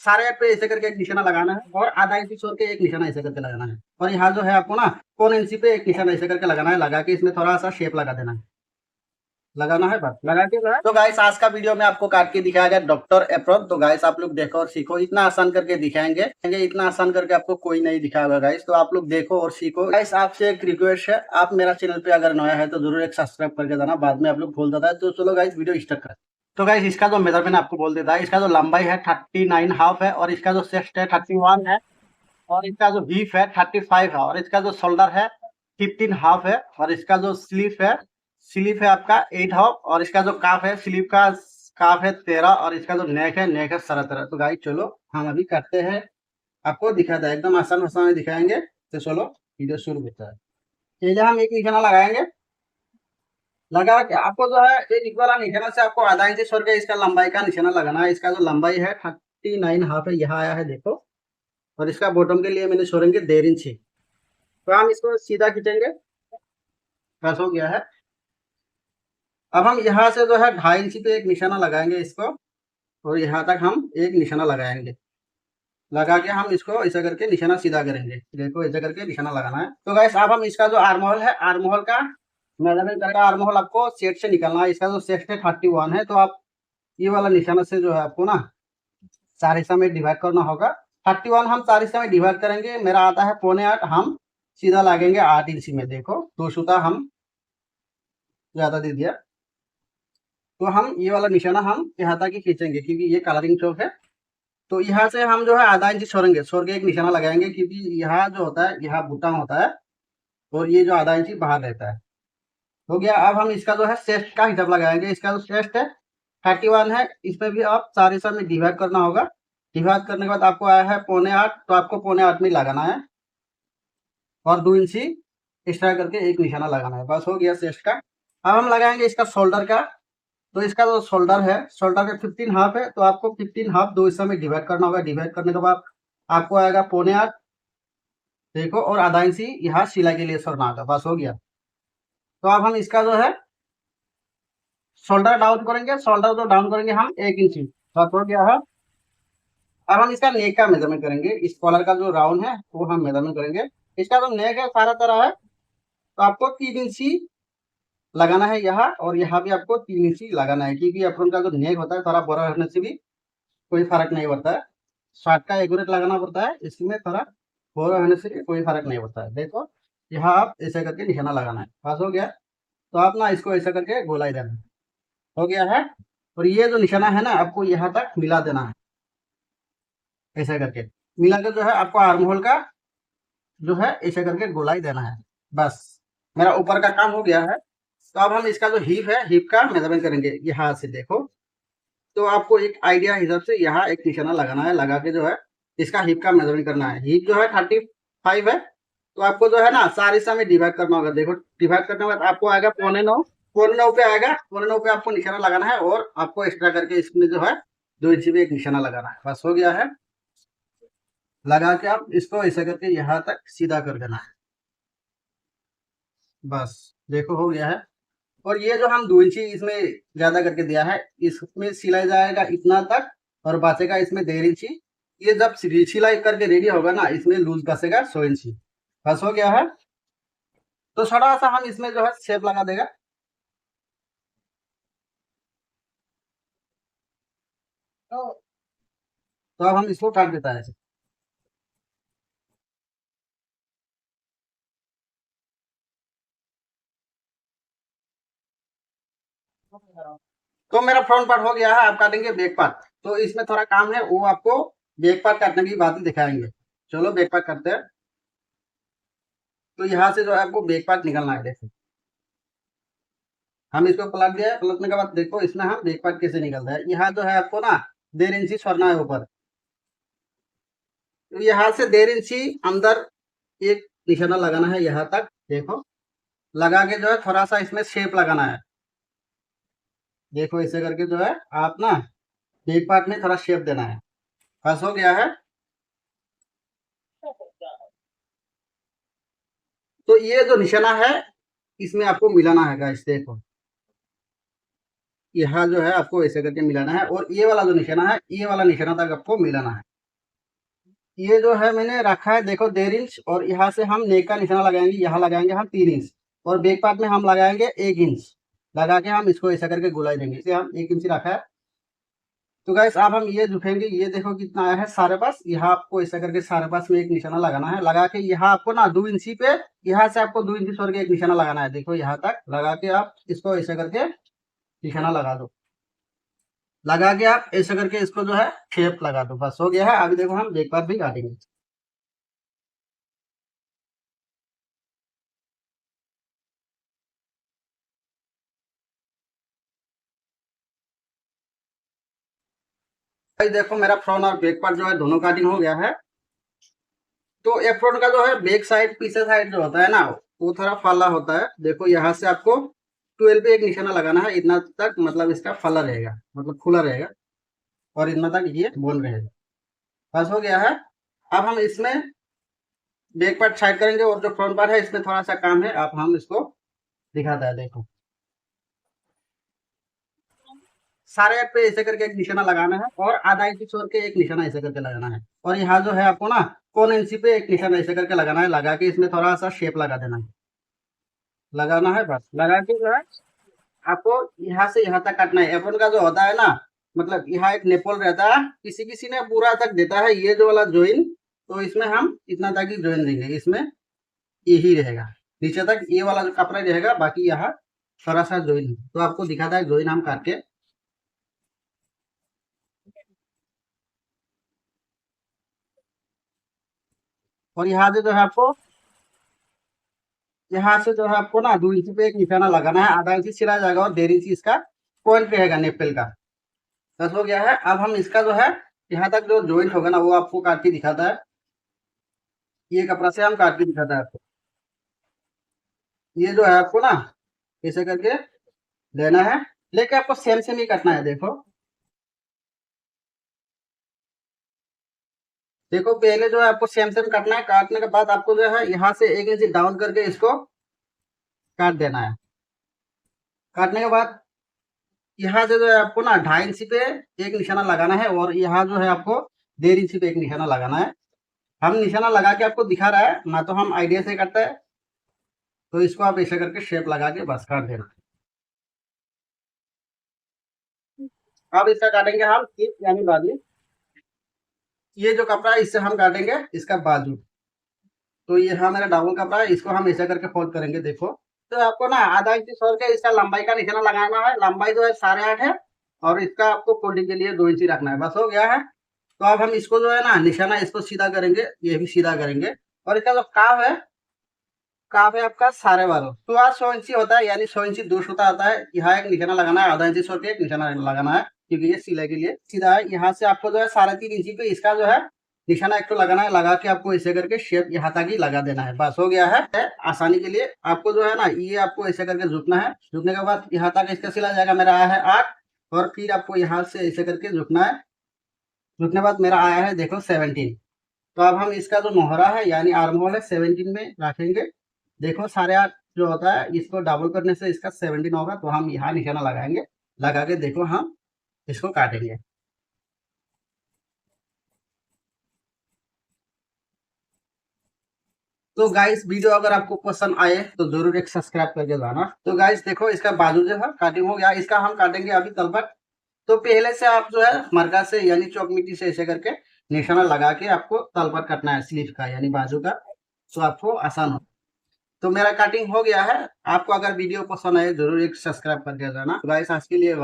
सारे पे ऐसे करके एक निशाना लगाना है और आधा इंची छोड़ के एक निशाना ऐसे करके लगाना है। और यहाँ जो है आपको ना पौन इंची पे एक निशाना ऐसे करके लगाना है, लगा के इसमें थोड़ा सा शेप लगा देना है, लगाना है बस। लगा के बाद तो गाइस आज का वीडियो में आपको काट के दिखाया गया डॉक्टर एप्रोन। तो गाइस आप लोग देखो और सीखो, इतना आसान करके दिखाएंगे, इतना आसान करके आपको कोई नहीं दिखाएगा गाइस। तो आप लोग देखो और सीखो। गाइस आपसे एक रिक्वेस्ट है, आप मेरा चैनल पे अगर नया है तो जरूर एक सब्सक्राइब करके देना, बाद में आप लोग भूल जाता है। तो चलो गाइस वीडियो स्टार्ट करें। तो गाइस इसका जो मेजरमेंट आपको बोल देता है, इसका जो लंबाई है 39.5 है, और इसका जो चेस्ट है 31 है, और इसका जो हिप है 35 है, और इसका जो शोल्डर है 15.5 है, और इसका जो स्लीव है आपका 8 हाफ, और इसका जो काफ है स्लीव का काफ है 13, और इसका जो नेक है 17। तो गाइस चलो हम अभी करते हैं, आपको दिखाता है, एकदम आसान भाषा में दिखाएंगे। तो चलो वीडियो शुरू होता है। पहले हम एक निशाना लगाएंगे, लगा के आपको जो है एक वाला निशाना से आपको आधा इंच छोड़ के इसका लंबाई का निशाना लगाना है। इसका जो लंबाई है 39.5 है, यहाँ आया है देखो, और इसका बॉटम के लिए मैंने छोड़ेंगे 1.5 इंच। तो हम इसको सीधा खींचेंगे, बस हो गया है। अब हम यहाँ से जो है 2.5 इंच पे एक निशाना लगाएंगे इसको, और यहाँ तक हम एक निशाना लगाएंगे, लगा के हम इसको ऐसा करके निशाना सीधा करेंगे। देखो ऐसा करके निशाना लगाना है। तो गाइस अब हम इसका जो आर्म होल है, आर्म होल का मेजरमेंट करेगा। आर्म होल आपको सेट से निकालना है। इसका जो सेट है 31 है, तो आप ये वाला निशाना से जो है आपको ना 4 हिस्सा में डिवाइड करना होगा। 31 हम 4 हिस्सा में डिवाइड करेंगे, मेरा आता है 7.25, हम सीधा लागेंगे 8 इंच में। देखो 2 सूता हम ज्यादा दे दिया, तो हम ये वाला निशाना हम यहाँ तक ही खींचेंगे, क्योंकि ये कलरिंग चौक है। तो यहाँ से हम जो है आधा इंच छोड़ेंगे, छोड़ के एक निशाना लगाएंगे, क्योंकि यहाँ जो होता है यहाँ बुटाम होता है, और ये जो आधा इंच बाहर रहता है। हो गया। अब हम इसका जो है चेस्ट का हिसाब लगाएंगे। इसका जो चेस्ट है 31 है, इसमें भी आप 4 हिस्सा में डिवाइड करना होगा। डिवाइड करने के बाद आपको आया है 7.25, तो आपको 7.25 में लगाना है, और 2 इंची एक्स्ट्रा करके एक निशाना लगाना है। बस हो गया चेस्ट का। अब हम लगाएंगे इसका शोल्डर का। तो इसका जो शोल्डर है, शोल्डर का 15 हाफ है, तो आपको 15 हाफ 2 हिस्सा में डिवाइड करना होगा। डिवाइड करने के बाद आपको आएगा 7.25, देखो, और आधा इंची यहाँ सिलाई के लिए छोड़ना होगा। बस हो गया। तो अब हम इसका जो है शोल्डर डाउन करेंगे, शोल्डर जो डाउन करेंगे हम 1 इंची, बस हो गया है। अब हम इसका नेक का मेजरमेंट करेंगे। इस कॉलर का जो राउंड है वो हम मेजरमेंट करेंगे। इसका जो नेक है सारा तरह है, तो आपको 3 इंची लगाना है यहाँ, और यहाँ भी आपको 3 इंची लगाना है, क्योंकि अपन का जो नेक होता है थोड़ा बड़ा होने से भी कोई फर्क नहीं पड़ता है। शर्ट का एक्यूरेट लगाना पड़ता है, इसमें थोड़ा बड़ा होने से भी कोई फर्क नहीं पड़ता है। देखो यहाँ आप ऐसा करके निशाना लगाना है, बस हो गया। तो आप ना इसको ऐसा करके गोलाई देना, हो गया है। और ये जो निशाना है ना, आपको यहाँ तक मिला देना है, ऐसा करके मिला के जो है आपको आर्म होल का जो है ऐसा करके गोलाई देना है। बस मेरा ऊपर का काम हो गया है। तो अब हम इसका जो हिप है, हिप का मेजरमेंट करेंगे यहाँ से। देखो तो आपको एक आइडिया हिसाब से यहाँ एक निशाना लगाना है, लगा के जो है इसका हिप का मेजरमेंट करना है। हिप जो है 35 है, तो आपको जो है ना 4 हिस्सा में डिवाइड करना होगा। देखो डिवाइड करने के बाद आपको आएगा 9.25, 9.25 पे आएगा। 9.25 पे आपको निशाना लगाना है, और आपको एक्स्ट्रा करके इसमें जो है 2 इंची पे एक निशाना लगाना है। बस हो गया है। लगा के आप इसको ऐसा करके यहाँ तक सीधा कर देना है, बस देखो हो गया है। और ये जो हम 2 इंची इसमें ज्यादा करके दिया है, इसमें सिलाई जाएगा इतना तक, और बचेगा इसमें 1.5 इंची। ये जब सिलाई करके रेडी होगा ना, इसमें लूज बचेगा 100 इंची। बस हो गया है। तो थोड़ा सा हम इसमें जो है शेप लगा देगा। तो अब हम इसको काट देता है। तो मेरा फ्रंट पार्ट हो गया है, आप काटेंगे बैक पार्ट। तो इसमें थोड़ा काम है, वो आपको बैक पार्ट काटने की बात ही दिखाएंगे। चलो बैक पार्ट करते हैं। तो यहाँ से जो है आपको बैक पार्ट निकालना है। देखो हम इसको पलट दिया, पलटने के बाद देखो इसमें हम बैक पार्ट कैसे निकलता है। यहाँ जो है आपको ना 1.5 इंची छोड़ना है ऊपर। तो यहाँ से 1.5 इंची अंदर एक निशाना लगाना है यहाँ तक। देखो लगा के जो है थोड़ा सा इसमें शेप लगाना है। देखो ऐसे करके जो है आप ना बैक पार्ट में थोड़ा शेप देना है। बस हो गया है। तो ये जो निशाना है इसमें आपको मिलाना है गाइस। देखो यहाँ जो है आपको ऐसे करके मिलाना है, और ये वाला जो निशाना है, ये वाला निशाना तक आपको मिलाना है। ये जो है मैंने रखा है देखो 1.5 इंच, और यहाँ से हम नेक का निशाना लगाएंगे, यहाँ लगाएंगे हम 3 इंच, और बैक पार्ट में हम लगाएंगे 1 इंच लगा के हम इसको ऐसा करके गुलाई देंगे। इसे हम 1 इंच रखा है। तो गाइस अब हम ये झुकेंगे, ये देखो कितना आया है सारे पास। यहाँ आपको ऐसा करके सारे पास में एक निशाना लगाना है, लगा के यहाँ आपको ना 2 इंची पे, यहाँ से आपको 2 इंची छोड़ के एक निशाना लगाना है। देखो यहाँ तक लगा के आप इसको ऐसा करके निशाना लगा दो, लगा के आप ऐसा करके इसको जो है शेप लगा दो, बस हो गया है। अभी देखो हम बैक पार्ट भी काटेंगे। भाई देखो मेरा फ्रंट और बैक पार्ट जो है दोनों कटिंग हो गया है। तो एप्रोन का जो है बैक साइड पीछे साइड जो होता है ना, वो थोड़ा फला होता है। देखो यहाँ से आपको 12 पे एक निशाना लगाना है, इतना तक मतलब इसका फला रहेगा, मतलब खुला रहेगा, और इतना तक ये बोन रहेगा। बस हो गया है। अब हम इसमें बैक पार्ट साइड करेंगे, और जो फ्रंट पार्ट है इसमें थोड़ा सा काम है, अब हम इसको दिखाता है। देखो सारे एड पे ऐसे करके एक निशाना लगाना है, और आधा इंची छोड़ के एक निशाना ऐसे करके लगाना है, और यहाँ जो है आपको ना कौन इंची पे एक निशाना ऐसे करके लगाना है, लगा के इसमें थोड़ा सा शेप लगा देना है, लगाना है बस। लगा के जो है आपको यहाँ से यहाँ तक काटना है। एप्रोन का जो होता है ना, मतलब यहाँ एक नेपोल रहता है, किसी किसी ने पूरा तक देता है ये जो वाला जॉइन, तो इसमें हम इतना तक ही जॉइन देंगे, इसमें यही रहेगा, नीचे तक ये वाला जो कपड़ा रहेगा, बाकी यहाँ थोड़ा सा जॉइन। तो आपको दिखाता है जॉइन हम काट के। और यहाँ से जो है आपको, यहाँ से जो है आपको ना 2 इंची पे एक निशाना लगाना है, आधा इंची सिला जाएगा, और 1.5 इंची इसका पॉइंट रहेगा नेपल का। बस हो गया है। अब हम इसका जो है यहाँ तक जो जॉइंट होगा ना, वो आपको काट के दिखाता है, ये कपड़ा से हम काट के दिखाता है आपको। ये जो है आपको ना ऐसे करके लेना है, लेके आपको सेम सेम ही काटना है। देखो देखो पहले जो है आपको सेम सेम काटना है, काटने के बाद आपको जो है यहाँ से 1 इंच डाउन करके इसको काट देना है। काटने के बाद यहाँ से जो है आपको ना 2.5 इंची पे एक निशाना लगाना है, और यहाँ जो है आपको 1.5 इंची पे एक निशाना लगाना है। हम निशाना लगा के आपको दिखा रहा है ना, तो हम आइडिया से करते हैं। तो इसको आप ऐसे करके शेप लगा के बस काट देना। अब इसका काटेंगे हम टिप यानी बाजू। ये जो कपड़ा है इससे हम काटेंगे इसका बाजू। तो ये हाँ मेरा डाउन कपड़ा है, इसको हम ऐसा करके फोल्ड करेंगे। देखो तो आपको ना आधा इंच छोड़ के इसका लंबाई का निशाना लगाना है। लंबाई जो है 8.5 है, और इसका आपको फोल्डिंग के लिए 2 इंची रखना है। बस हो गया है। तो अब हम इसको जो है ना निशाना इसको सीधा करेंगे, ये भी सीधा करेंगे, और इसका जो काफ है, काफ है आपका 12.5। तो आज 100 इंची होता है, यानी 100 इंची दूर होता आता है। यहाँ एक निशाना लगाना है, आधा इंची छोड़ के एक निशाना लगाना है, क्योंकि ये सिलाई के लिए सीधा है। यहाँ से आपको जो है 3.5 इंची पे इसका जो है निशाना एक तो लगाना है, लगा के आपको ऐसे करके शेप यहाँ तक ही लगा देना है। बस हो गया है। आसानी के लिए आपको जो है ना ये आपको ऐसे करके झुकना है। झुकने के बाद यहाँ तक इसका सिला जाएगा, मेरा आया है 8, और फिर आपको यहाँ से ऐसे करके झुकना है। झुकने के बाद मेरा आया है देखो 17। तो अब हम इसका जो मोहरा है यानी आर्म होल है 17 में रखेंगे। देखो 8.5 जो होता है, इसको डबल करने से इसका 17 होगा। तो हम यहाँ निशाना लगाएंगे, लगा के देखो हम इसको काटेंगे। तो गाइस वीडियो अगर आपको पसंद आए तो जरूर एक सब्सक्राइब करके जाना। तो गाइस देखो इसका बाजू जो है काटिंग हो गया, इसका हम काटेंगे अभी तलपट। तो पहले से आप जो है मरगा से यानी चौक मिट्टी से ऐसे करके निशाना लगा के आपको तलपट काटना है, स्लीव का यानी बाजू का, तो आपको आसान हो। तो मेरा कटिंग हो गया है। आपको अगर वीडियो पसंद आए जरूर एक सब्सक्राइब करके जाना। गाइस आज के लिए